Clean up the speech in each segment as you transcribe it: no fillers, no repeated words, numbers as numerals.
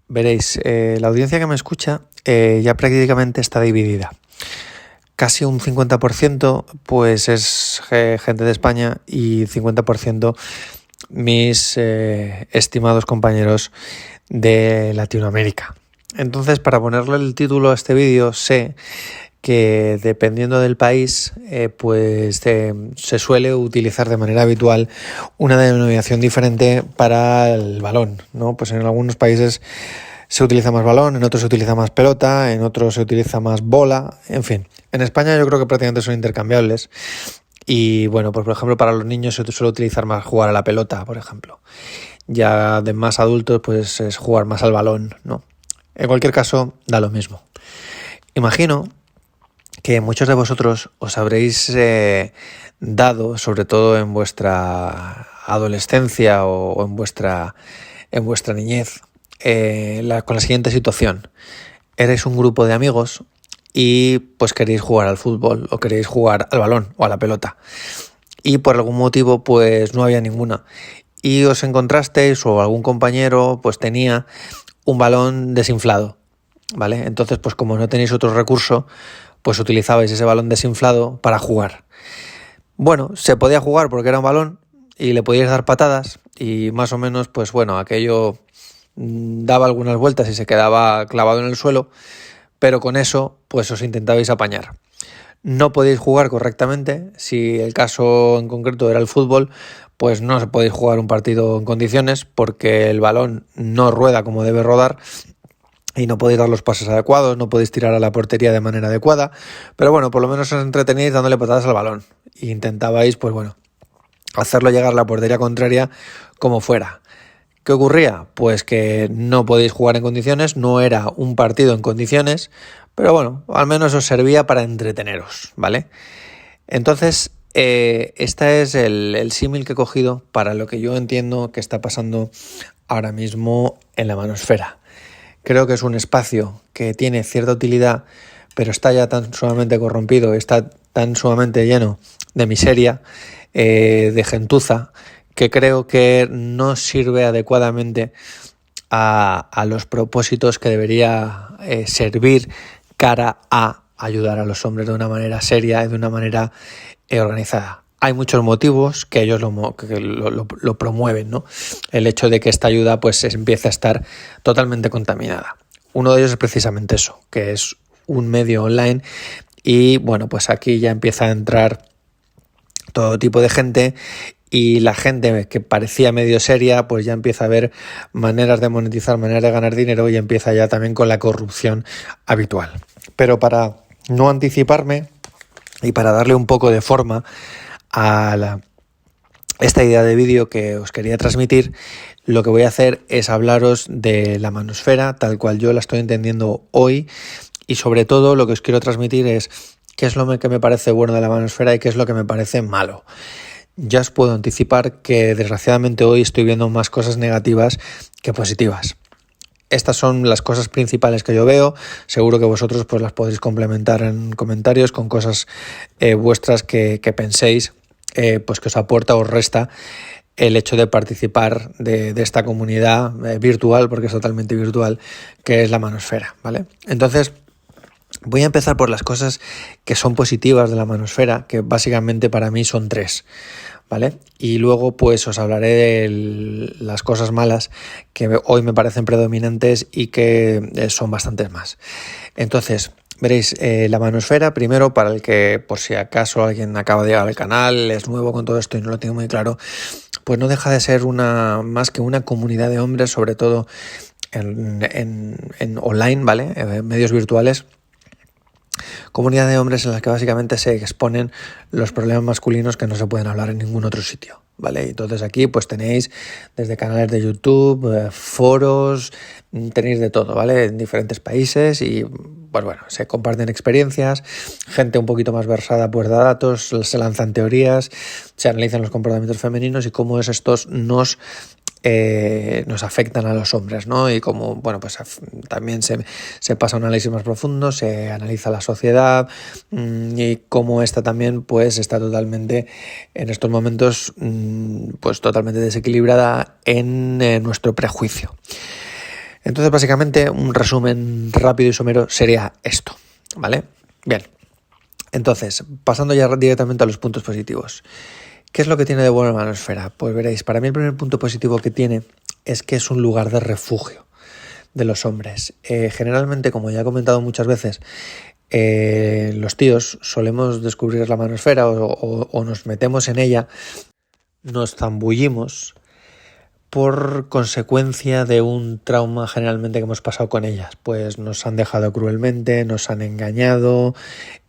Veréis, la audiencia que me escucha ya prácticamente está dividida. Casi un 50% pues es gente de España y 50% mis estimados compañeros de Latinoamérica. Entonces, para ponerle el título a este vídeo, sé que dependiendo del país, se suele utilizar de manera habitual una denominación diferente para el balón, ¿no? Pues en algunos países se utiliza más balón, en otros se utiliza más pelota, en otros se utiliza más bola, en fin. En España yo creo que prácticamente son intercambiables. Y bueno, pues por ejemplo para los niños se suele utilizar más jugar a la pelota, por ejemplo. Ya de más adultos pues es jugar más al balón, ¿no? En cualquier caso, da lo mismo. Imagino que muchos de vosotros os habréis dado, sobre todo en vuestra adolescencia o en vuestra niñez, con la siguiente situación. Eres un grupo de amigos y pues queréis jugar al fútbol o queréis jugar al balón o a la pelota. Y por algún motivo pues no había ninguna. Y os encontrasteis o algún compañero pues tenía un balón desinflado, ¿vale? Entonces pues como no tenéis otro recurso, pues utilizabais ese balón desinflado para jugar. Bueno, se podía jugar porque era un balón y le podíais dar patadas y más o menos pues bueno, aquello daba algunas vueltas y se quedaba clavado en el suelo, pero con eso pues os intentabais apañar. No podéis jugar correctamente, si el caso en concreto era el fútbol, pues no podéis jugar un partido en condiciones porque el balón no rueda como debe rodar y no podéis dar los pases adecuados, no podéis tirar a la portería de manera adecuada, pero bueno, por lo menos os entreteníais dándole patadas al balón e intentabais, pues bueno, hacerlo llegar a la portería contraria como fuera. ¿Qué ocurría? Pues que no podéis jugar en condiciones, no era un partido en condiciones, pero bueno, al menos os servía para entreteneros, ¿vale? Entonces, este es el símil que he cogido para lo que yo entiendo que está pasando ahora mismo en la manosfera. Creo que es un espacio que tiene cierta utilidad, pero está ya tan sumamente corrompido, está tan sumamente lleno de miseria, de gentuza, que creo que no sirve adecuadamente a los propósitos que debería servir cara a ayudar a los hombres de una manera seria y de una manera organizada. Hay muchos motivos que ellos lo promueven, ¿no? El hecho de que esta ayuda pues empiece a estar totalmente contaminada. Uno de ellos es precisamente eso, que es un medio online y bueno, pues aquí ya empieza a entrar todo tipo de gente y la gente que parecía medio seria pues ya empieza a ver maneras de monetizar, maneras de ganar dinero y empieza ya también con la corrupción habitual. Pero para no anticiparme y para darle un poco de forma a esta idea de vídeo que os quería transmitir, lo que voy a hacer es hablaros de la manosfera tal cual yo la estoy entendiendo hoy y sobre todo lo que os quiero transmitir es qué es lo que me parece bueno de la manosfera y qué es lo que me parece malo. Ya os puedo anticipar que desgraciadamente hoy estoy viendo más cosas negativas que positivas. Estas son las cosas principales que yo veo. Seguro que vosotros pues las podéis complementar en comentarios con cosas vuestras que penséis pues que os aporta o os resta el hecho de participar de esta comunidad virtual, porque es totalmente virtual, que es la manosfera, ¿vale? Entonces, voy a empezar por las cosas que son positivas de la manosfera, que básicamente para mí son 3, ¿vale? Y luego pues os hablaré de las cosas malas que hoy me parecen predominantes y que son bastantes más. Entonces, veréis, la manosfera, primero, para el que por si acaso alguien acaba de llegar al canal, es nuevo con todo esto y no lo tengo muy claro, pues no deja de ser más que una comunidad de hombres, sobre todo en online, ¿vale? En medios virtuales. Comunidad de hombres en las que básicamente se exponen los problemas masculinos que no se pueden hablar en ningún otro sitio, ¿vale? Entonces aquí pues tenéis desde canales de YouTube, foros, tenéis de todo, ¿vale? En diferentes países y pues bueno, se comparten experiencias, gente un poquito más versada pues da datos, se lanzan teorías, se analizan los comportamientos femeninos y cómo estos nos afectan a los hombres, ¿no? Y como, bueno, pues también se pasa a un análisis más profundo, se analiza la sociedad y cómo esta también pues está totalmente en estos momentos pues totalmente desequilibrada en nuestro prejuicio. Entonces, básicamente, un resumen rápido y somero sería esto, ¿vale? Bien, entonces, pasando ya directamente a los puntos positivos. ¿Qué es lo que tiene de bueno la manosfera? Pues veréis, para mí el primer punto positivo que tiene es que es un lugar de refugio de los hombres. Generalmente, como ya he comentado muchas veces, los tíos solemos descubrir la manosfera o nos metemos en ella, nos zambullimos por consecuencia de un trauma generalmente que hemos pasado con ellas. Pues nos han dejado cruelmente, nos han engañado,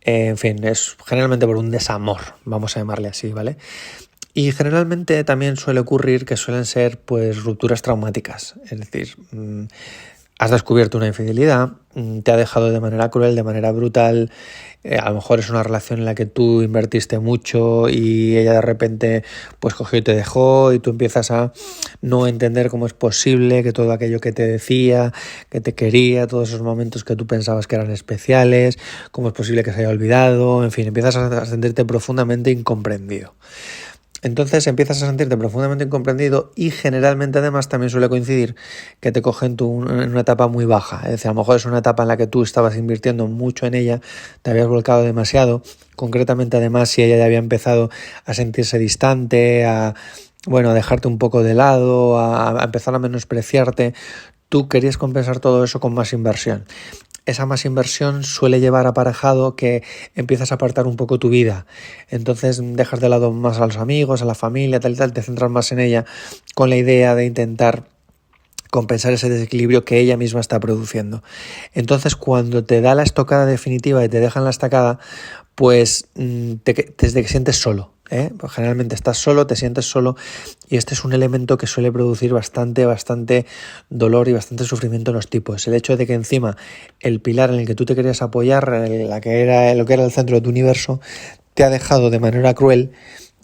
en fin, es generalmente por un desamor, vamos a llamarle así, ¿vale? Y generalmente también suele ocurrir que suelen ser pues rupturas traumáticas, es decir, has descubierto una infidelidad, te ha dejado de manera cruel, de manera brutal, a lo mejor es una relación en la que tú invertiste mucho y ella de repente pues cogió y te dejó y tú empiezas a no entender cómo es posible que todo aquello que te decía, que te quería, todos esos momentos que tú pensabas que eran especiales, cómo es posible que se haya olvidado, en fin, empiezas a sentirte profundamente incomprendido. Entonces empiezas a sentirte profundamente incomprendido y generalmente además también suele coincidir que te cogen en una etapa muy baja. Es decir, a lo mejor es una etapa en la que tú estabas invirtiendo mucho en ella, te habías volcado demasiado. Concretamente además si ella ya había empezado a sentirse distante, a dejarte un poco de lado, a empezar a menospreciarte, tú querías compensar todo eso con más inversión. Esa más inversión suele llevar aparejado que empiezas a apartar un poco tu vida. Entonces dejas de lado más a los amigos, a la familia, tal y tal, te centras más en ella con la idea de intentar compensar ese desequilibrio que ella misma está produciendo. Entonces cuando te da la estocada definitiva y te dejan la estacada, pues te sientes solo. Pues generalmente estás solo, te sientes solo y este es un elemento que suele producir bastante dolor y bastante sufrimiento en los tipos. El hecho de que encima el pilar en el que tú te querías apoyar, lo que era el centro de tu universo, te ha dejado de manera cruel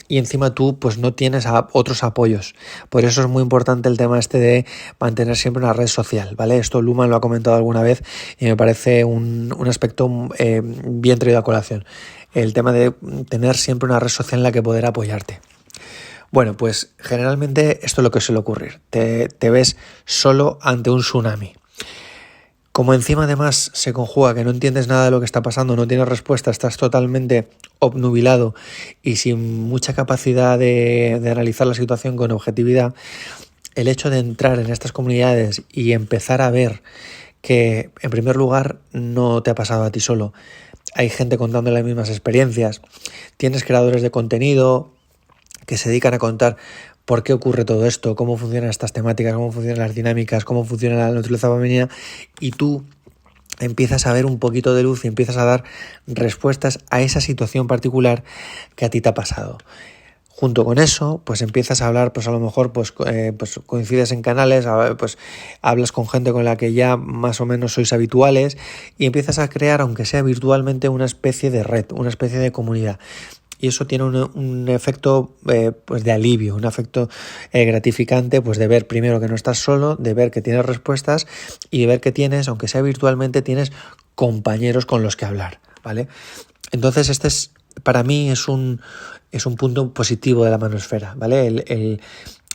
y encima tú pues no tienes otros apoyos. Por eso es muy importante el tema de mantener siempre una red social, ¿vale? Esto Luhmann lo ha comentado alguna vez y me parece un aspecto bien traído a colación. El tema de tener siempre una red social en la que poder apoyarte. Bueno, pues generalmente esto es lo que suele ocurrir. Te ves solo ante un tsunami. Como encima además se conjuga que no entiendes nada de lo que está pasando, no tienes respuesta, estás totalmente obnubilado y sin mucha capacidad de analizar la situación con objetividad, el hecho de entrar en estas comunidades y empezar a ver que en primer lugar no te ha pasado a ti solo, hay gente contando las mismas experiencias, tienes creadores de contenido que se dedican a contar por qué ocurre todo esto, cómo funcionan estas temáticas, cómo funcionan las dinámicas, cómo funciona la naturaleza femenina, y tú empiezas a ver un poquito de luz y empiezas a dar respuestas a esa situación particular que a ti te ha pasado. Junto con eso, pues empiezas a hablar, pues a lo mejor pues coincides en canales, pues hablas con gente con la que ya más o menos sois habituales y empiezas a crear, aunque sea virtualmente, una especie de red, una especie de comunidad. Y eso tiene un efecto pues de alivio, un efecto gratificante, pues de ver primero que no estás solo, de ver que tienes respuestas y de ver que tienes, aunque sea virtualmente, tienes compañeros con los que hablar, ¿vale? Entonces para mí es un punto positivo de la manosfera, ¿vale?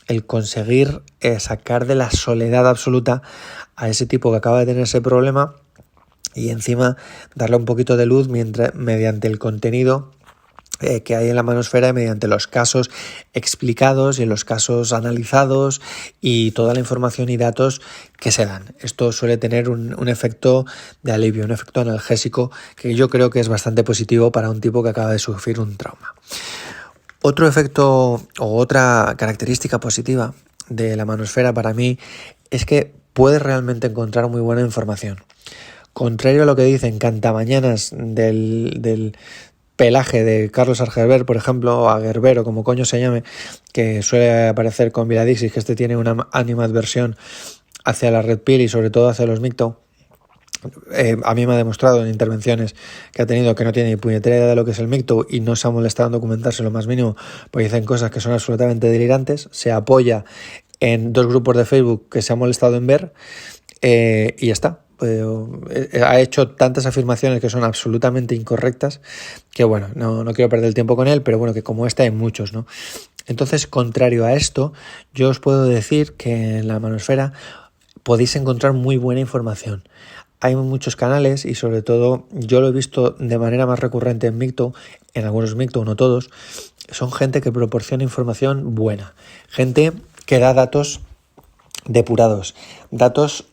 El conseguir sacar de la soledad absoluta a ese tipo que acaba de tener ese problema y encima darle un poquito de luz mediante el contenido que hay en la manosfera y mediante los casos explicados y los casos analizados y toda la información y datos que se dan. Esto suele tener un efecto de alivio, un efecto analgésico que yo creo que es bastante positivo para un tipo que acaba de sufrir un trauma. Otro efecto o otra característica positiva de la manosfera para mí es que puedes realmente encontrar muy buena información. Contrario a lo que dicen cantamañanas del pelaje de Carlos Argerber, por ejemplo, o Agerber o como coño se llame, que suele aparecer con Viladixis, que tiene una animadversión hacia la Red Pill y sobre todo hacia los MGTOW. A mí me ha demostrado en intervenciones que ha tenido que no tiene ni puñetera idea de lo que es el MGTOW y no se ha molestado en documentarse lo más mínimo, porque dicen cosas que son absolutamente delirantes. Se apoya en 2 grupos de Facebook que se ha molestado en ver y ya está. Ha hecho tantas afirmaciones que son absolutamente incorrectas que bueno, no quiero perder el tiempo con él, pero bueno, que como esta hay muchos, ¿no? Entonces, contrario a esto, yo os puedo decir que en la manosfera podéis encontrar muy buena información. Hay muchos canales y sobre todo yo lo he visto de manera más recurrente en Micto, en algunos Micto, no todos, son gente que proporciona información buena, gente que da datos depurados, datos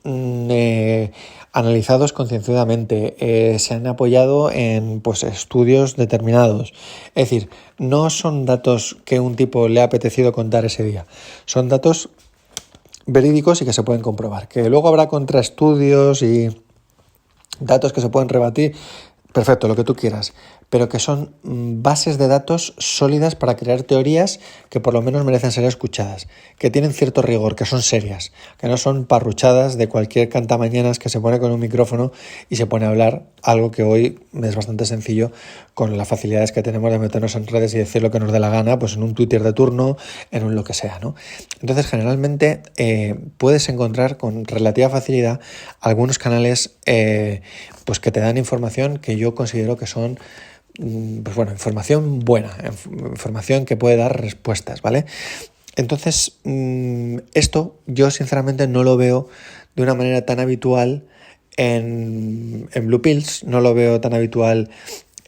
analizados concienzudamente, se han apoyado en pues, estudios determinados. Es decir, no son datos que un tipo le ha apetecido contar ese día, son datos verídicos y que se pueden comprobar. Que luego habrá contraestudios y datos que se pueden rebatir, perfecto, lo que tú quieras, pero que son bases de datos sólidas para crear teorías que por lo menos merecen ser escuchadas, que tienen cierto rigor, que son serias, que no son parruchadas de cualquier cantamañanas que se pone con un micrófono y se pone a hablar, algo que hoy es bastante sencillo con las facilidades que tenemos de meternos en redes y decir lo que nos dé la gana, pues en un Twitter de turno, en un lo que sea, ¿no? Entonces, generalmente puedes encontrar con relativa facilidad algunos canales pues que te dan información que yo considero que son pues bueno, información buena, información que puede dar respuestas, ¿vale? Entonces, esto yo sinceramente no lo veo de una manera tan habitual en Blue Pills, no lo veo tan habitual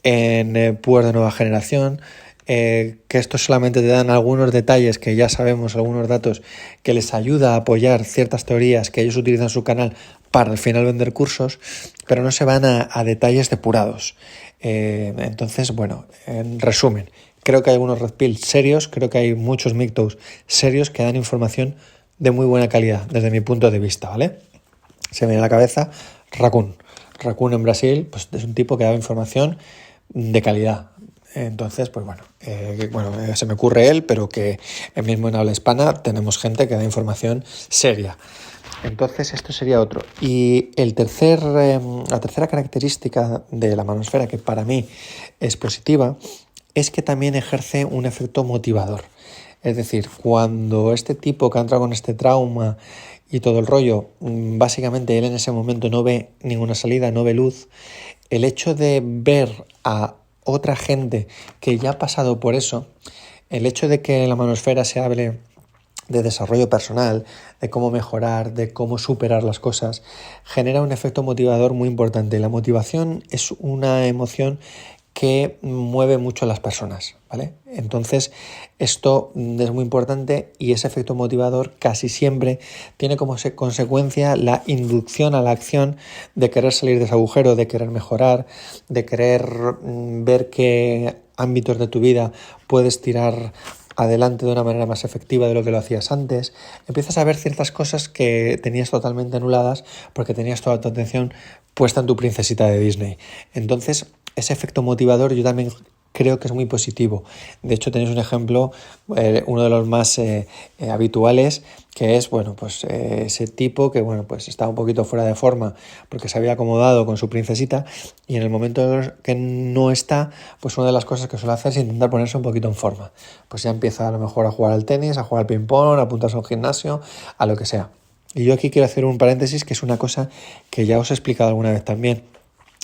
en Puers de nueva generación, que estos solamente te dan algunos detalles que ya sabemos, algunos datos que les ayuda a apoyar ciertas teorías que ellos utilizan en su canal para al final vender cursos, pero no se van a detalles depurados. Entonces, bueno, en resumen, creo que hay algunos Red Pill serios, creo que hay muchos Mictos serios que dan información de muy buena calidad, desde mi punto de vista, ¿vale? Se me viene a la cabeza Raccoon. Raccoon en Brasil, pues es un tipo que da información de calidad. Entonces, pues bueno, se me ocurre él, pero que mismo en habla hispana tenemos gente que da información seria. Entonces, esto sería otro. Y la tercera característica de la manosfera, que para mí es positiva, es que también ejerce un efecto motivador. Es decir, cuando este tipo que ha entrado con este trauma y todo el rollo, básicamente él en ese momento no ve ninguna salida, no ve luz, el hecho de ver a otra gente que ya ha pasado por eso, el hecho de que en la manosfera se hable de desarrollo personal, de cómo mejorar, de cómo superar las cosas, genera un efecto motivador muy importante. La motivación es una emoción que mueve mucho a las personas, ¿vale? Entonces, esto es muy importante y ese efecto motivador casi siempre tiene como consecuencia la inducción a la acción de querer salir de ese agujero, de querer mejorar, de querer ver qué ámbitos de tu vida puedes tirar adelante de una manera más efectiva de lo que lo hacías antes. Empiezas a ver ciertas cosas que tenías totalmente anuladas porque tenías toda tu atención puesta en tu princesita de Disney. Entonces, ese efecto motivador yo también creo que es muy positivo. De hecho, tenéis un ejemplo, uno de los más habituales, que es, bueno, pues ese tipo que, bueno, pues estaba un poquito fuera de forma porque se había acomodado con su princesita y en el momento que no está, pues una de las cosas que suele hacer es intentar ponerse un poquito en forma. Pues ya empieza a lo mejor a jugar al tenis, a jugar al ping-pong, a apuntarse a un gimnasio, a lo que sea. Y yo aquí quiero hacer un paréntesis, que es una cosa que ya os he explicado alguna vez también.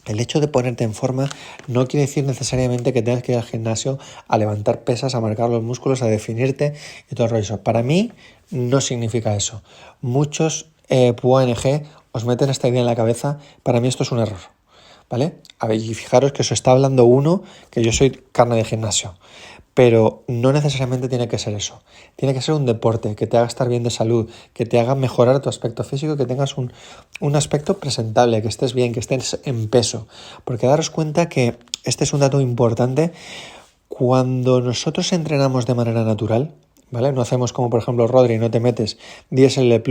El hecho de ponerte en forma no quiere decir necesariamente que tengas que ir al gimnasio a levantar pesas, a marcar los músculos, a definirte y todo el rollo. Para mí no significa eso. Muchos PUANG os meten esta idea en la cabeza. Para mí esto es un error, ¿vale? A ver, y fijaros que os está hablando uno, que yo soy carne de gimnasio. Pero no necesariamente tiene que ser eso. Tiene que ser un deporte que te haga estar bien de salud, que te haga mejorar tu aspecto físico, que tengas un aspecto presentable, que estés bien, que estés en peso. Porque daros cuenta que este es un dato importante. Cuando nosotros entrenamos de manera natural, ¿vale? No hacemos como por ejemplo Rodri, no te metes 10 L+,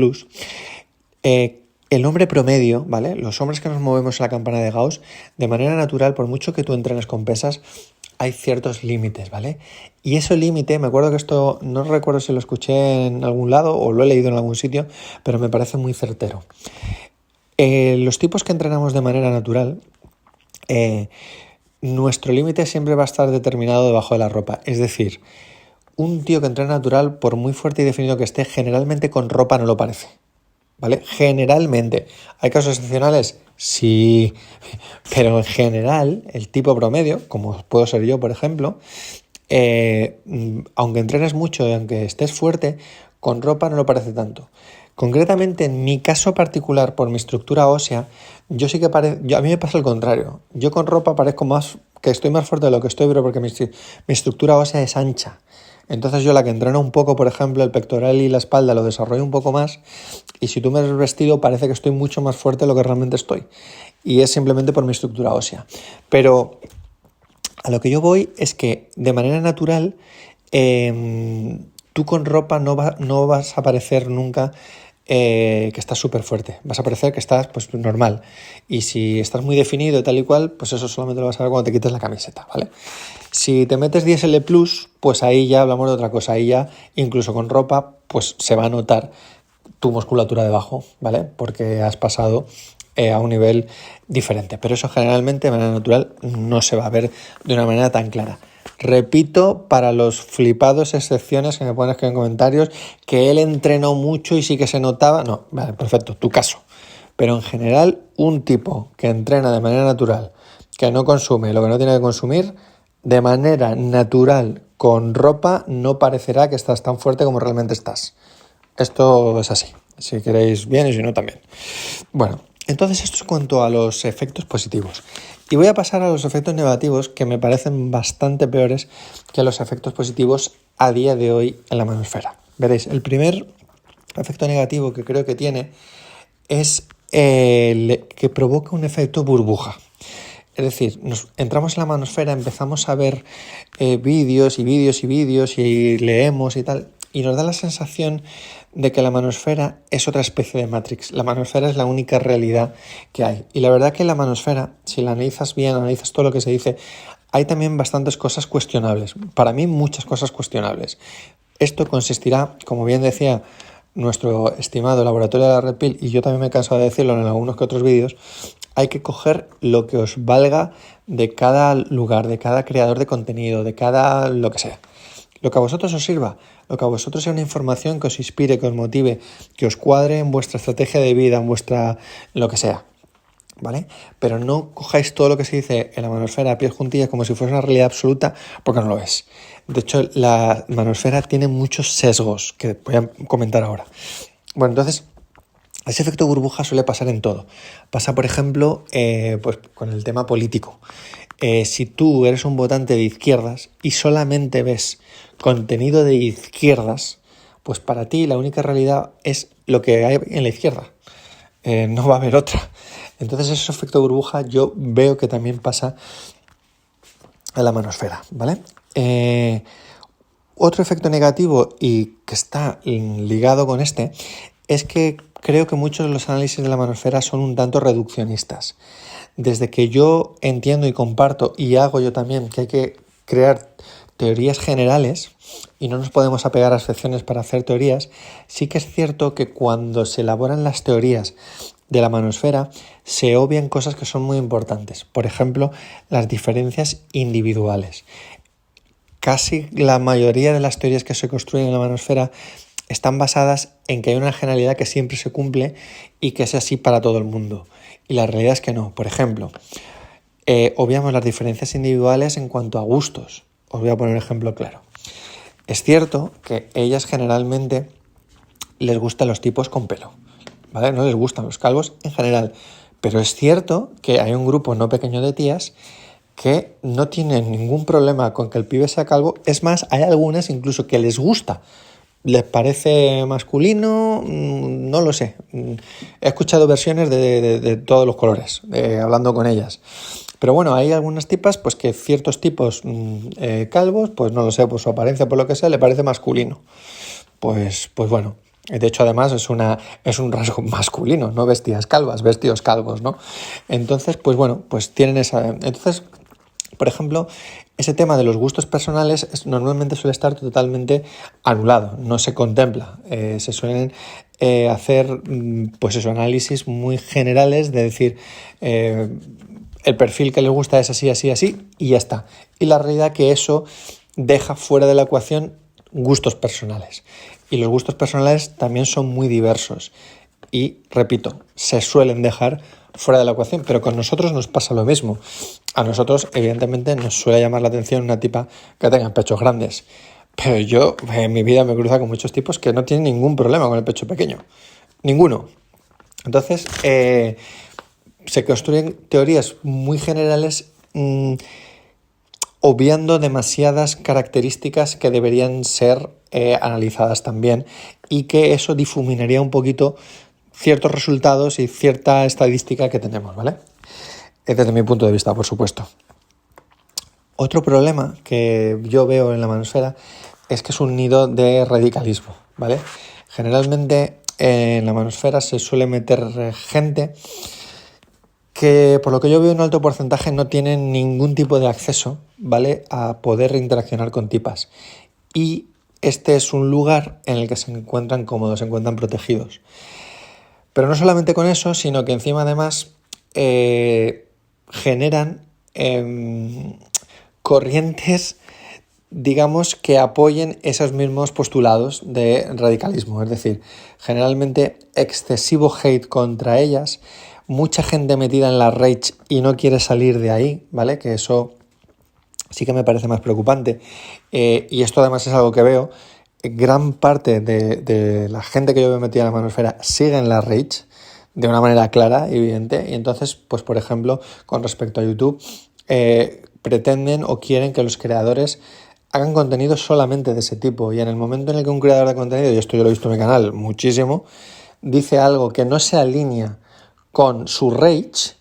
el hombre promedio, ¿vale? Los hombres que nos movemos en la campana de Gauss, de manera natural, por mucho que tú entrenes con pesas, hay ciertos límites, ¿vale? Y ese límite, me acuerdo que esto, no recuerdo si lo escuché en algún lado o lo he leído en algún sitio, pero me parece muy certero. Los tipos que entrenamos de manera natural, nuestro límite siempre va a estar determinado debajo de la ropa. Es decir, un tío que entrena natural, por muy fuerte y definido que esté, generalmente con ropa no lo parece, ¿vale? Generalmente. ¿Hay casos excepcionales? Sí, pero en general, el tipo promedio, como puedo ser yo, por ejemplo, aunque entrenes mucho y aunque estés fuerte, con ropa no lo parece tanto. Concretamente, en mi caso particular, por mi estructura ósea, yo sí que a mí me pasa el contrario. Yo con ropa parezco que estoy más fuerte de lo que estoy, pero porque mi estructura ósea es ancha. Entonces yo la que entreno un poco, por ejemplo, el pectoral y la espalda lo desarrollo un poco más, y si tú me ves vestido parece que estoy mucho más fuerte de lo que realmente estoy. Y es simplemente por mi estructura ósea. Pero a lo que yo voy es que de manera natural tú con ropa no vas a parecer nunca que estás súper fuerte. Vas a parecer que estás pues normal. Y si estás muy definido y tal y cual, pues eso solamente lo vas a ver cuando te quites la camiseta, ¿vale? Si te metes 10L+, pues ahí ya hablamos de otra cosa. Ahí ya, incluso con ropa, pues se va a notar tu musculatura debajo, ¿vale? Porque has pasado a un nivel diferente. Pero eso generalmente de manera natural no se va a ver de una manera tan clara. Repito, para los flipados, excepciones que me ponen en comentarios, que él entrenó mucho y sí que se notaba. No, vale, perfecto, tu caso. Pero en general, un tipo que entrena de manera natural, que no consume lo que no tiene que consumir, de manera natural, con ropa, no parecerá que estás tan fuerte como realmente estás. Esto es así. Si queréis bien y si no también. Bueno, entonces esto es cuanto a los efectos positivos. Y voy a pasar a los efectos negativos, que me parecen bastante peores que los efectos positivos a día de hoy en la manosfera. Veréis, el primer efecto negativo que creo que tiene es el que provoca un efecto burbuja. Es decir, nos entramos en la manosfera, empezamos a ver vídeos y leemos y tal, y nos da la sensación de que la manosfera es otra especie de Matrix. La manosfera es la única realidad que hay. Y la verdad que la manosfera, si la analizas bien, analizas todo lo que se dice, hay también bastantes cosas cuestionables. Para mí, muchas cosas cuestionables. Esto consistirá, como bien decía nuestro estimado laboratorio de la Red Pill, y yo también me he cansado de decirlo en algunos que otros vídeos, hay que coger lo que os valga de cada lugar, de cada creador de contenido, de cada lo que sea. Lo que a vosotros os sirva, lo que a vosotros sea una información que os inspire, que os motive, que os cuadre en vuestra estrategia de vida, en vuestra lo que sea, ¿vale? Pero no cojáis todo lo que se dice en la manosfera a pies juntillas como si fuese una realidad absoluta, porque no lo es. De hecho, la manosfera tiene muchos sesgos que voy a comentar ahora. Bueno, entonces, ese efecto burbuja suele pasar en todo. Pasa, por ejemplo, pues con el tema político. Si tú eres un votante de izquierdas y solamente ves contenido de izquierdas, pues para ti la única realidad es lo que hay en la izquierda. No va a haber otra. Entonces ese efecto burbuja yo veo que también pasa en la manosfera, ¿vale? Otro efecto negativo y que está ligado con este es que creo que muchos de los análisis de la manosfera son un tanto reduccionistas. Desde que yo entiendo y comparto y hago yo también que hay que crear teorías generales y no nos podemos apegar a excepciones para hacer teorías, sí que es cierto que cuando se elaboran las teorías de la manosfera se obvian cosas que son muy importantes. Por ejemplo, las diferencias individuales. Casi la mayoría de las teorías que se construyen en la manosfera están basadas en que hay una generalidad que siempre se cumple y que es así para todo el mundo. Y la realidad es que no. Por ejemplo, obviamos las diferencias individuales en cuanto a gustos. Os voy a poner un ejemplo claro. Es cierto que ellas generalmente les gustan los tipos con pelo, ¿vale? No les gustan los calvos en general. Pero es cierto que hay un grupo no pequeño de tías que no tienen ningún problema con que el pibe sea calvo. Es más, hay algunas incluso que les gusta. ¿Les parece masculino? No lo sé. He escuchado versiones de todos los colores, hablando con ellas. Pero bueno, hay algunas tipas pues que ciertos tipos calvos, pues no lo sé, por su apariencia, por lo que sea, le parece masculino. Pues bueno. De hecho, además, es un rasgo masculino, no vestidas calvas, vestidos calvos, ¿no? Entonces, pues bueno, pues tienen esa... Entonces, por ejemplo, ese tema de los gustos personales normalmente suele estar totalmente anulado, no se contempla. Se suelen hacer pues eso, análisis muy generales de decir el perfil que les gusta es así, así, así y ya está. Y la realidad que eso deja fuera de la ecuación gustos personales. Y los gustos personales también son muy diversos. Y, repito, se suelen dejar fuera de la ecuación, pero con nosotros nos pasa lo mismo. A nosotros, evidentemente, nos suele llamar la atención una tipa que tenga pechos grandes. Pero yo, en mi vida me cruzo con muchos tipos que no tienen ningún problema con el pecho pequeño. Ninguno. Entonces, se construyen teorías muy generales, obviando demasiadas características que deberían ser analizadas también, y que eso difuminaría un poquito ciertos resultados y cierta estadística que tenemos, ¿vale? Desde mi punto de vista, por supuesto. Otro problema que yo veo en la manosfera es que es un nido de radicalismo, ¿vale? Generalmente en la manosfera se suele meter gente que, por lo que yo veo, un alto porcentaje no tienen ningún tipo de acceso, ¿vale?, a poder interaccionar con tipas. Y este es un lugar en el que se encuentran cómodos, se encuentran protegidos. Pero no solamente con eso, sino que encima además generan corrientes, digamos, que apoyen esos mismos postulados de radicalismo. Es decir, generalmente excesivo hate contra ellas, mucha gente metida en la rage y no quiere salir de ahí, ¿vale? Que eso sí que me parece más preocupante. Y esto además es algo que veo. Gran parte de la gente que yo veo metida en la manosfera sigue en la rage de una manera clara y evidente. Y entonces, pues por ejemplo, con respecto a YouTube, pretenden o quieren que los creadores hagan contenido solamente de ese tipo. Y en el momento en el que un creador de contenido, y esto yo lo he visto en mi canal muchísimo, dice algo que no se alinea con su rage,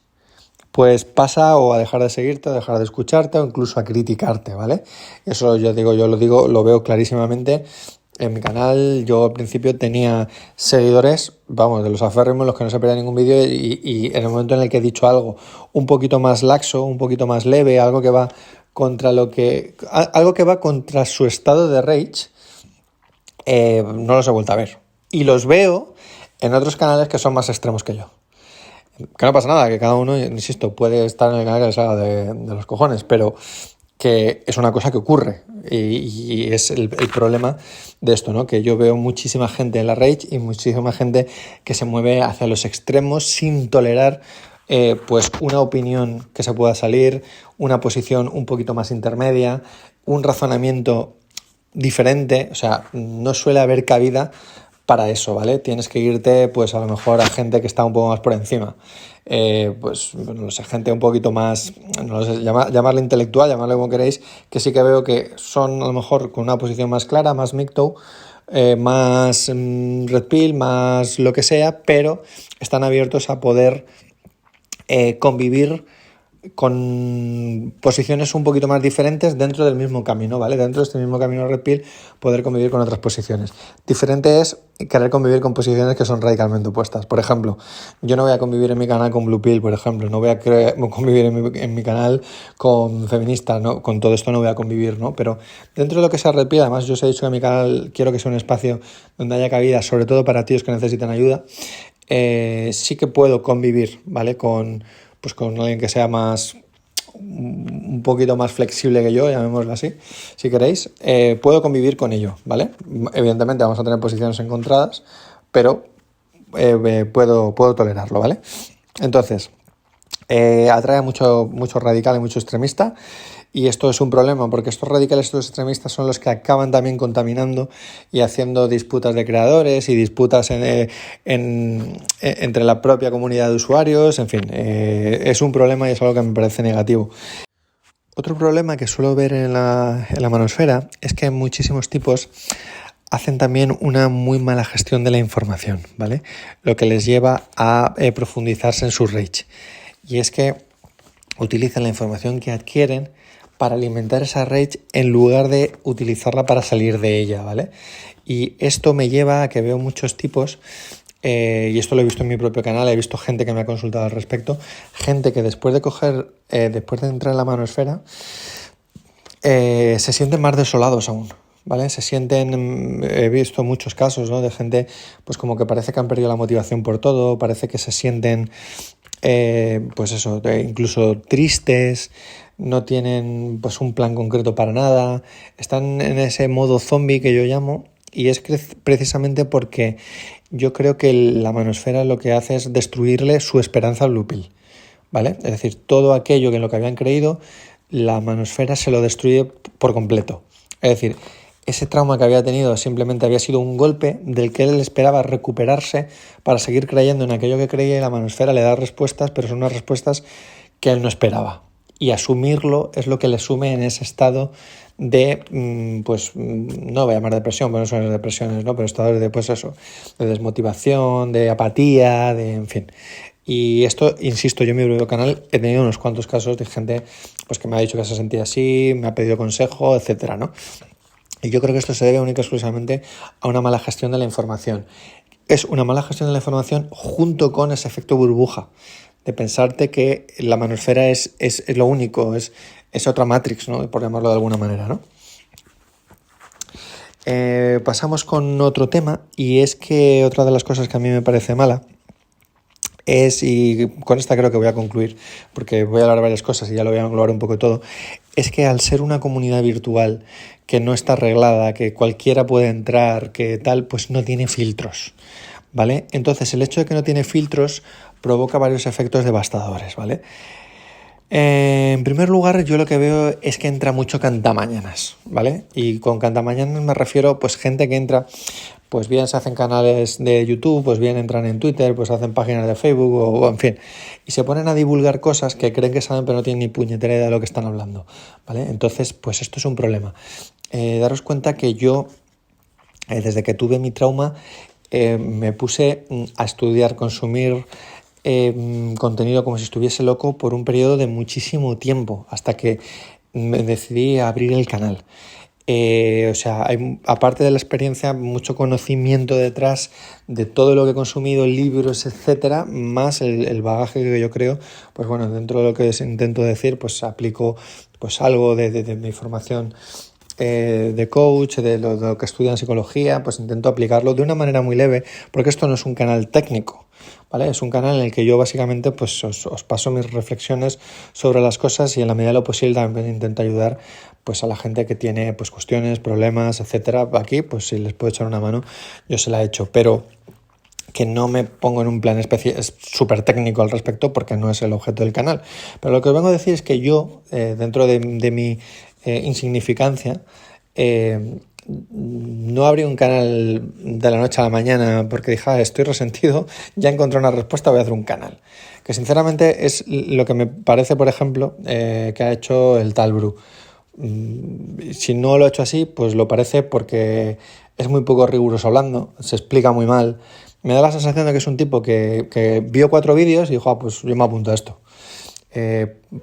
pues pasa o a dejar de seguirte, o a dejar de escucharte, o incluso a criticarte, ¿vale? Eso yo lo veo clarísimamente. En mi canal yo al principio tenía seguidores, vamos, de los aférrimos, los que no se perdían ningún vídeo, y en el momento en el que he dicho algo un poquito más laxo, un poquito más leve, algo que va contra su estado de rage, no los he vuelto a ver. Y los veo en otros canales que son más extremos que yo. Que no pasa nada, que cada uno, insisto, puede estar en el canal que le salga de los cojones, pero que es una cosa que ocurre y es el problema de esto, ¿no? Que yo veo muchísima gente en la rage y muchísima gente que se mueve hacia los extremos sin tolerar pues una opinión que se pueda salir, una posición un poquito más intermedia, un razonamiento diferente. O sea, no suele haber cabida para eso, ¿vale? Tienes que irte, pues a lo mejor a gente que está un poco más por encima. Pues, no sé, gente un poquito más, no sé, llamarle intelectual, llamarle como queréis, que sí que veo que son a lo mejor con una posición más clara, más MGTOW, más red pill, más lo que sea, pero están abiertos a poder convivir con posiciones un poquito más diferentes dentro del mismo camino, ¿vale? Dentro de este mismo camino Red Pill, poder convivir con otras posiciones. Diferente es querer convivir con posiciones que son radicalmente opuestas. Por ejemplo, yo no voy a convivir en mi canal con Blue Pill, por ejemplo, no voy a convivir en mi canal con feministas, ¿no? Con todo esto no voy a convivir, ¿no? Pero dentro de lo que sea Red Pill, además yo os he dicho que mi canal quiero que sea un espacio donde haya cabida, sobre todo para tíos que necesitan ayuda, sí que puedo convivir, ¿vale? Con alguien que sea un poquito más flexible que yo, llamémoslo así, si queréis, puedo convivir con ello, ¿vale? Evidentemente vamos a tener posiciones encontradas, pero puedo tolerarlo, ¿vale? Entonces, atrae mucho radical y mucho extremista, y esto es un problema porque estos radicales, estos extremistas son los que acaban también contaminando y haciendo disputas de creadores y disputas entre la propia comunidad de usuarios. En fin, es un problema y es algo que me parece negativo. Otro problema que suelo ver en la manosfera es que muchísimos tipos hacen también una muy mala gestión de la información, ¿vale? Lo que les lleva a profundizarse en su rage. Y es que utilizan la información que adquieren para alimentar esa rage en lugar de utilizarla para salir de ella, ¿vale? Y esto me lleva a que veo muchos tipos, y esto lo he visto en mi propio canal, he visto gente que me ha consultado al respecto, gente que después de entrar en la manosfera, se sienten más desolados aún, ¿vale? He visto muchos casos, ¿no?, de gente pues como que parece que han perdido la motivación por todo, parece que se sienten pues eso, incluso tristes, no tienen pues un plan concreto para nada, están en ese modo zombie que yo llamo, y es precisamente porque yo creo que la manosfera lo que hace es destruirle su esperanza al Blue Pill, ¿vale? Es decir, todo aquello en lo que habían creído, la manosfera se lo destruye por completo. Es decir, ese trauma que había tenido simplemente había sido un golpe del que él esperaba recuperarse para seguir creyendo en aquello que creía, y la manosfera le da respuestas, pero son unas respuestas que él no esperaba. Y asumirlo es lo que le sume en ese estado de, pues, no voy a llamar depresión, bueno, son las depresiones, ¿no? Pero estados de, pues eso, de desmotivación, de apatía, en fin. Y esto, insisto, yo en mi propio canal he tenido unos cuantos casos de gente pues que me ha dicho que se sentía así, me ha pedido consejo, etcétera, ¿no? Y yo creo que esto se debe única y exclusivamente a una mala gestión de la información. Es una mala gestión de la información junto con ese efecto burbuja, de pensarte que la manosfera es lo único, es otra Matrix, ¿no? Por llamarlo de alguna manera, ¿no? Pasamos con otro tema, y es que otra de las cosas que a mí me parece mala y con esta creo que voy a concluir, porque voy a hablar de varias cosas y ya lo voy a englobar un poco todo, es que al ser una comunidad virtual que no está arreglada, que cualquiera puede entrar, que tal, pues no tiene filtros, ¿vale? Entonces el hecho de que no tiene filtros provoca varios efectos devastadores, ¿vale? En primer lugar, yo lo que veo es que entra mucho cantamañanas, ¿vale? Y con cantamañanas me refiero, pues, gente que entra, pues bien se hacen canales de YouTube, pues bien entran en Twitter, pues hacen páginas de Facebook o en fin, y se ponen a divulgar cosas que creen que saben pero no tienen ni puñetera idea de lo que están hablando, ¿vale? Entonces, pues esto es un problema. Daros cuenta que yo, desde que tuve mi trauma, me puse a estudiar, consumir contenido como si estuviese loco por un periodo de muchísimo tiempo, hasta que me decidí a abrir el canal. O sea, hay, aparte de la experiencia, mucho conocimiento detrás de todo lo que he consumido, libros, etcétera, más el bagaje que yo creo, pues bueno, dentro de lo que intento decir, pues aplico pues algo de mi formación de coach, de lo que estudio en psicología, pues intento aplicarlo de una manera muy leve, porque esto no es un canal técnico, ¿vale? Es un canal en el que yo básicamente pues os paso mis reflexiones sobre las cosas, y en la medida de lo posible también intento ayudar pues a la gente que tiene pues cuestiones, problemas, etcétera. Aquí pues si les puedo echar una mano, yo se la he hecho, pero que no me pongo en un plan súper técnico al respecto, porque no es el objeto del canal. Pero lo que os vengo a decir es que yo, dentro de mi insignificancia, no abrí un canal de la noche a la mañana porque dije, estoy resentido, ya encontré una respuesta, voy a hacer un canal. Que sinceramente es lo que me parece, por ejemplo, que ha hecho el tal Bru. Si no lo ha hecho así, pues lo parece porque es muy poco riguroso hablando, se explica muy mal. Me da la sensación de que es un tipo que vio 4 vídeos y dijo, pues yo me apunto a esto.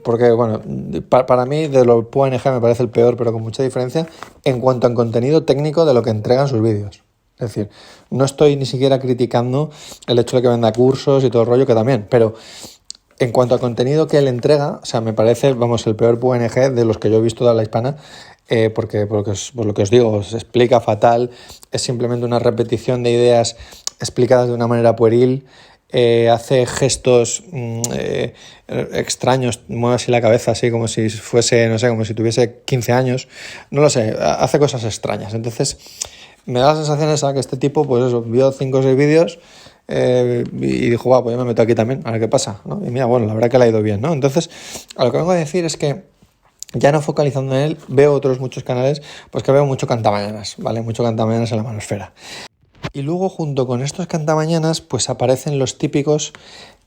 Porque, bueno, para mí de lo PNG me parece el peor, pero con mucha diferencia en cuanto a contenido técnico de lo que entregan sus vídeos. Es decir, no estoy ni siquiera criticando el hecho de que venda cursos y todo el rollo, que también, pero en cuanto a contenido que él entrega, o sea, me parece, vamos, el peor PNG de los que yo he visto de habla hispana, porque por lo que os digo, se explica fatal, es simplemente una repetición de ideas explicadas de una manera pueril, hace gestos extraños, mueve así la cabeza así como si fuese, no sé, como si tuviese 15 años, no lo sé, hace cosas extrañas. Entonces me da la sensación esa que este tipo, pues eso, vio 5 o 6 vídeos y dijo, pues yo me meto aquí también, a ver qué pasa, ¿no? Y mira, bueno, la verdad que le ha ido bien, ¿no? Entonces, a lo que vengo a decir es que ya no focalizando en él, veo otros muchos canales, pues que veo mucho cantamañanas, ¿vale? Mucho cantamañanas en la manosfera. Y luego, junto con estos cantamañanas, pues aparecen los típicos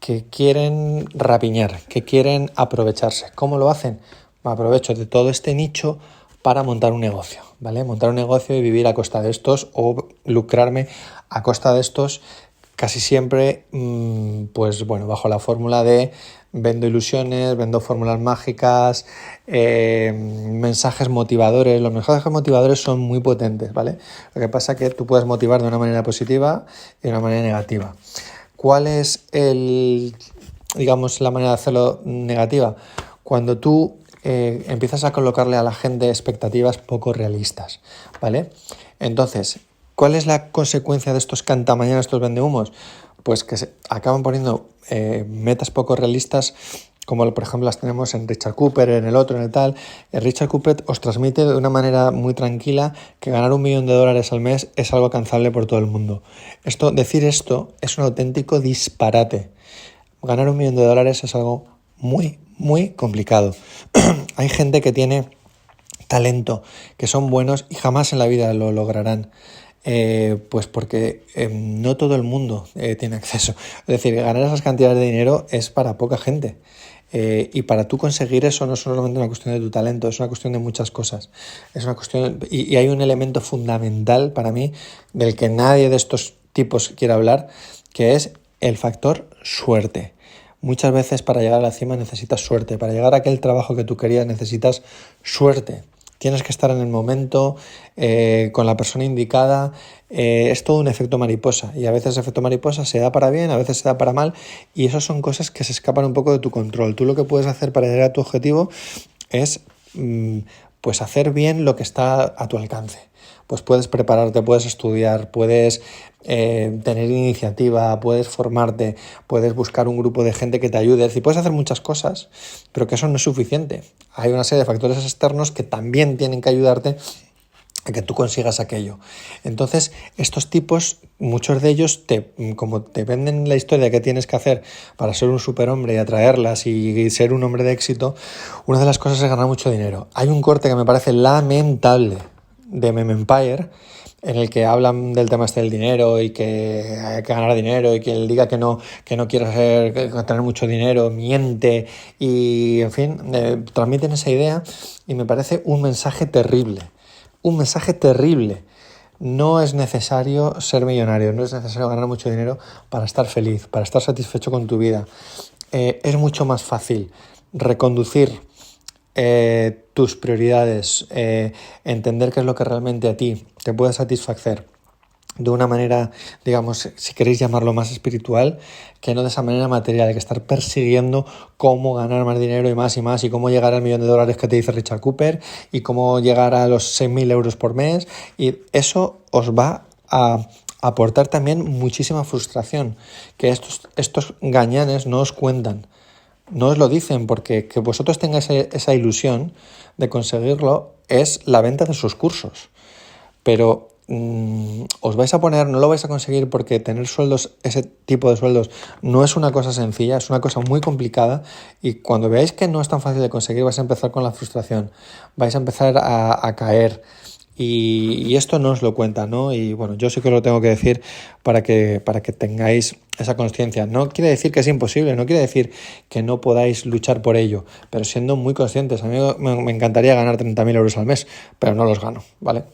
que quieren rapiñar, que quieren aprovecharse. ¿Cómo lo hacen? Me aprovecho de todo este nicho para montar un negocio, ¿vale? Montar un negocio y vivir a costa de estos, o lucrarme a costa de estos, casi siempre, pues bueno, bajo la fórmula de vendo ilusiones, vendo fórmulas mágicas, mensajes motivadores. Los mensajes motivadores son muy potentes, ¿vale? Lo que pasa es que tú puedes motivar de una manera positiva y de una manera negativa. ¿Cuál es la manera de hacerlo negativa? Cuando tú empiezas a colocarle a la gente expectativas poco realistas, ¿vale? Entonces, ¿cuál es la consecuencia de estos cantamañanas, estos vendehumos? Pues que se acaban poniendo metas poco realistas, como por ejemplo las tenemos en Richard Cooper, en el otro, en el tal. Richard Cooper os transmite de una manera muy tranquila que ganar $1 millón al mes es algo alcanzable por todo el mundo. Decir esto es un auténtico disparate. Ganar $1 millón es algo muy, muy complicado. Hay gente que tiene talento, que son buenos y jamás en la vida lo lograrán. Pues porque no todo el mundo tiene acceso. Es decir, ganar esas cantidades de dinero es para poca gente. Y para tú conseguir eso no es solamente una cuestión de tu talento, es una cuestión de muchas cosas. Es una cuestión, y hay un elemento fundamental para mí del que nadie de estos tipos quiere hablar, que es el factor suerte. Muchas veces para llegar a la cima necesitas suerte. Para llegar a aquel trabajo que tú querías necesitas suerte. Tienes que estar en el momento, con la persona indicada. Es todo un efecto mariposa. Y a veces el efecto mariposa se da para bien, a veces se da para mal. Y eso son cosas que se escapan un poco de tu control. Tú lo que puedes hacer para llegar a tu objetivo es pues hacer bien lo que está a tu alcance. Pues puedes prepararte, puedes estudiar, puedes tener iniciativa, puedes formarte, puedes buscar un grupo de gente que te ayude. Es decir, puedes hacer muchas cosas, pero que eso no es suficiente. Hay una serie de factores externos que también tienen que ayudarte a que tú consigas aquello. Entonces, estos tipos, muchos de ellos, como te venden la historia que tienes que hacer para ser un superhombre y atraerlas y ser un hombre de éxito, una de las cosas es ganar mucho dinero. Hay un corte que me parece lamentable de Meme Empire, en el que hablan del tema del dinero y que hay que ganar dinero y que él diga que no quiere tener mucho dinero, miente y, en fin, transmiten esa idea y me parece un mensaje terrible. Un mensaje terrible. No es necesario ser millonario, no es necesario ganar mucho dinero para estar feliz, para estar satisfecho con tu vida. Es mucho más fácil reconducir tus prioridades, entender qué es lo que realmente a ti te puede satisfacer de una manera, digamos, si queréis llamarlo más espiritual, que no de esa manera material, de que estar persiguiendo cómo ganar más dinero y cómo llegar al $1.000.000 que te dice Richard Cooper y cómo llegar a los 6.000 euros por mes, y eso os va a aportar también muchísima frustración, que estos gañanes no os cuentan. No os lo dicen porque que vosotros tengáis esa ilusión de conseguirlo es la venta de sus cursos. Pero os vais a poner, no lo vais a conseguir porque tener sueldos, ese tipo de sueldos, no es una cosa sencilla, es una cosa muy complicada y cuando veáis que no es tan fácil de conseguir vais a empezar con la frustración, vais a empezar a caer. Y esto no os lo cuenta, ¿no? Y bueno, yo sí que os lo tengo que decir para que tengáis esa consciencia. No quiere decir que es imposible, no quiere decir que no podáis luchar por ello, pero siendo muy conscientes. A mí me encantaría ganar 30.000 euros al mes, pero no los gano, ¿vale?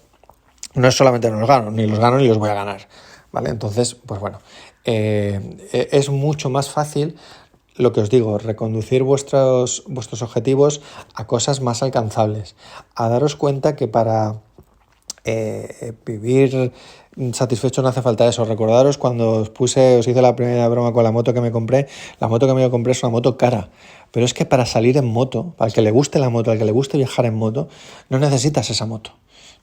No es solamente no los gano ni los voy a ganar, ¿vale? Entonces, pues bueno, es mucho más fácil, lo que os digo, reconducir vuestros objetivos a cosas más alcanzables, a daros cuenta que para vivir satisfecho no hace falta eso. Recordaros cuando os hice la primera broma con la moto que me compré. La moto que me compré es una moto cara, pero es que para salir en moto, para el que le guste la moto, al que le guste viajar en moto, no necesitas esa moto.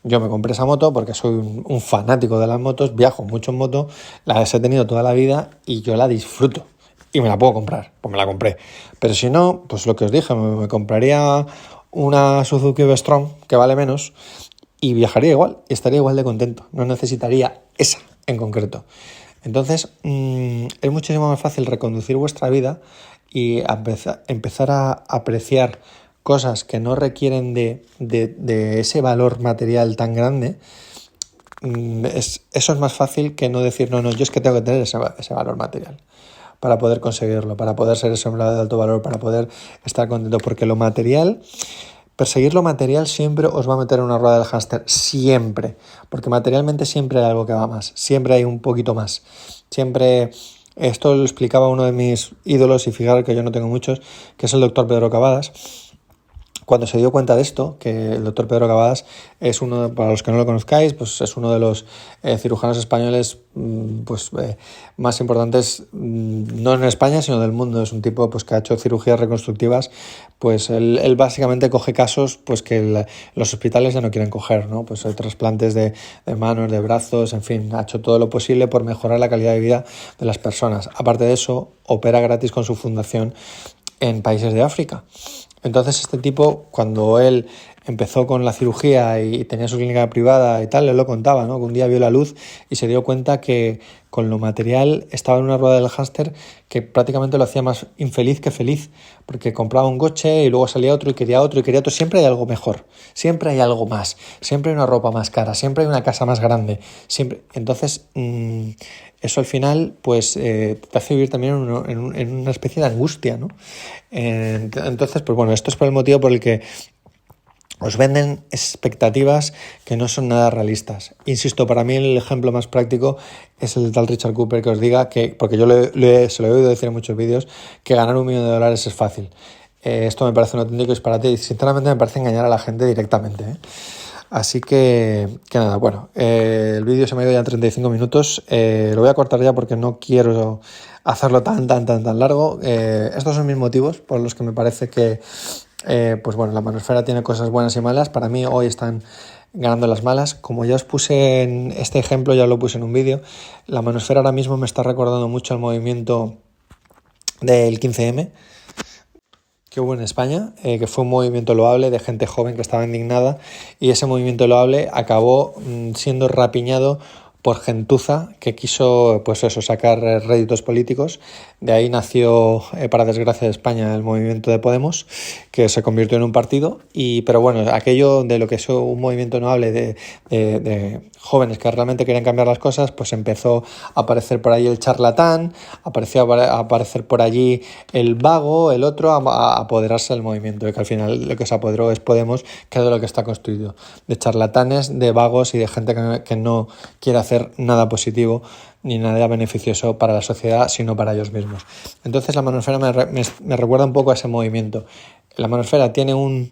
Yo me compré esa moto porque soy un fanático de las motos, viajo mucho en moto, las he tenido toda la vida y yo la disfruto. Y me la puedo comprar, pues me la compré. Pero si no, pues lo que os dije, me compraría una Suzuki V-Strom que vale menos y viajaría igual, y estaría igual de contento. No necesitaría esa en concreto. Entonces, es muchísimo más fácil reconducir vuestra vida y empezar a apreciar cosas que no requieren de ese valor material tan grande. Eso es más fácil que no decir, no, yo es que tengo que tener ese valor material para poder conseguirlo, para poder ser ese hombre de alto valor, para poder estar contento, porque lo material... Perseguir lo material siempre os va a meter en una rueda del hámster, siempre, porque materialmente siempre hay algo que va más, siempre hay un poquito más, siempre, esto lo explicaba uno de mis ídolos, y fijaros que yo no tengo muchos, que es el doctor Pedro Cavadas. Cuando se dio cuenta de esto, que el doctor Pedro Cavadas es uno, para los que no lo conozcáis, pues es uno de los cirujanos españoles más importantes, no en España, sino del mundo. Es un tipo pues que ha hecho cirugías reconstructivas, pues él básicamente coge casos pues que los hospitales ya no quieren coger, ¿no? Pues hay trasplantes de manos, de brazos, en fin, ha hecho todo lo posible por mejorar la calidad de vida de las personas. Aparte de eso, opera gratis con su fundación en países de África. Entonces este tipo, cuando él empezó con la cirugía y tenía su clínica privada y tal, él lo contaba, ¿no? Que un día vio la luz y se dio cuenta que con lo material estaba en una rueda del hámster que prácticamente lo hacía más infeliz que feliz, porque compraba un coche y luego salía otro y quería otro y quería otro. Siempre hay algo mejor, siempre hay algo más, siempre hay una ropa más cara, siempre hay una casa más grande, siempre. Entonces, eso al final pues te hace vivir también en una especie de angustia, ¿no? Entonces, pues bueno, esto es por el motivo por el que os venden expectativas que no son nada realistas. Insisto, para mí el ejemplo más práctico es el de tal Richard Cooper, que os diga que, porque yo se lo he oído decir en muchos vídeos, que ganar $1 millón es fácil. Esto me parece un auténtico disparate y sinceramente me parece engañar a la gente directamente, ¿eh? Así que nada, bueno, el vídeo se me ha ido ya en 35 minutos, lo voy a cortar ya porque no quiero hacerlo tan largo. Estos son mis motivos por los que me parece que pues bueno, la manosfera tiene cosas buenas y malas. Para mí hoy están ganando las malas. Como ya os puse en este ejemplo, ya lo puse en un vídeo, la manosfera ahora mismo me está recordando mucho al movimiento del 15M que hubo en España, que fue un movimiento loable de gente joven que estaba indignada, y ese movimiento loable acabó siendo rapiñado por gentuza que quiso, pues eso, sacar réditos políticos. De ahí nació, para desgracia de España, el movimiento de Podemos, que se convirtió en un partido. Pero bueno, aquello de lo que es un movimiento noble de jóvenes que realmente querían cambiar las cosas, pues empezó a aparecer por ahí el charlatán, apareció a aparecer por allí el vago, el otro, a apoderarse del movimiento, y que al final lo que se apoderó es Podemos, que es de lo que está construido, de charlatanes, de vagos y de gente que no quiere hacer nada positivo ni nada beneficioso para la sociedad, sino para ellos mismos. Entonces la manosfera me recuerda un poco a ese movimiento. La manosfera tiene un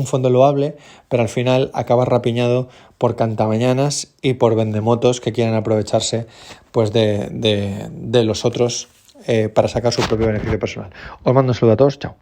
fondo loable, pero al final acaba rapiñado por cantamañanas y por vendemotos que quieren aprovecharse pues de los otros para sacar su propio beneficio personal. Os mando un saludo a todos, chao.